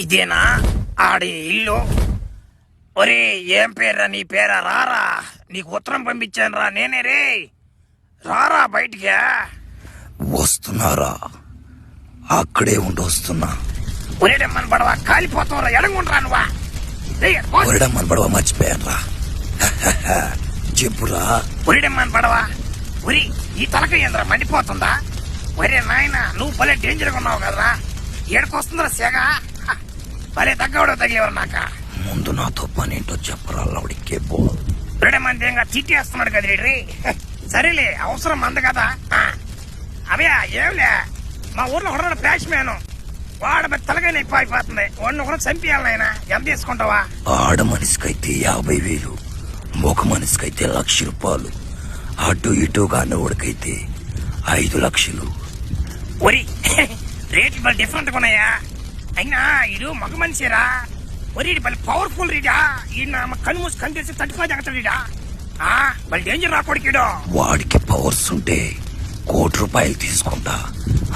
ఇదేనా ఆడి ఇల్లు? ఒరే ఏం పేర్రా నీ పేరా? రారా, నీకు ఉత్తరం పంపించాను రా, నేనే రే. రారా బయటికి. వస్తున్నారా? అక్కడే ఉండి వస్తున్నా. ఒరేడమ్మని పడవా, కాలిపోతావురా, ఎడంగుండ్రా నువ్వా. ఒరేడమ్మని పడవ మర్చిపోయాను రా. చెప్పురా. ఒరేడమ్మని పడవా. ఒరి ఈ తలక ఏంద్రా మండిపోతుందా? ఒరే నాయన, నువ్వు భలే డేంజర్గా ఉన్నావు కదరా. ఏడుకొస్తుందిరా సెగ. భలే తగ్గవడో తగిలేవరు నాక. ముందు నాతో పని ఏంటో చెప్పరా లౌడికే బో. ఒరేడమ్మని దేంగా చిట్టేస్తున్నాడు కదా రే. సరేలే, అవసరం అంద కదా. అవే ఏంలే, మా ఊర్లో ఒకడు ఫ్లాష్ మ్యాన్, వాడు మరి తలకాయ నొప్పి అయిపోతుంది. వాడిని ఒకరు చంపేయాలి నాయన. ఎంత తీసుకుంటావా? ఆడ మనిషికైతే 50,000, మగ మనిషికైతే 1,00,000 రూపాయలు. అటు ఇటుగా నోడికైతే 5 లక్షలు. ఒరి రేట్లు బాగా డిఫరెంట్ గా ఉన్నాయా? అయినా ఇడు మగ మనిషిరా. ఒరి బలి పవర్ఫుల్ రీడా. ఈ కన్ను మూసి కన్ను తెసి 35 ఎగతాడా. బలి డేంజర్ రా కొడుకుడు. వాడికి పవర్స్ ఉంటే 1,00,00,000 రూపాయలు తీసుకుంటా.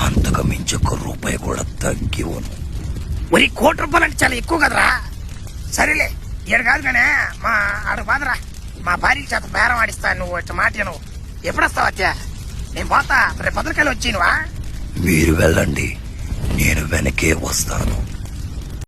అంతకు మించి 1 రూపాయి కూడా తగ్గివను. ఒరి 1,00,00,000 రూపాయలు అంటే చాలా ఎక్కువ కదరా. సరేలే, ఏడు కాదు కానీ మా ఆడు బాదరా, మా భార్య చేత బేరం ఆడిస్తాను. నువ్వు ఇట్లా మాట నువ్వు ఎప్పుడు వస్తావు అత్యా? నేను పోతా, రేపు 10 వచ్చి నువ్వా. మీరు వెళ్ళండి, నేను వెనకే వస్తాను.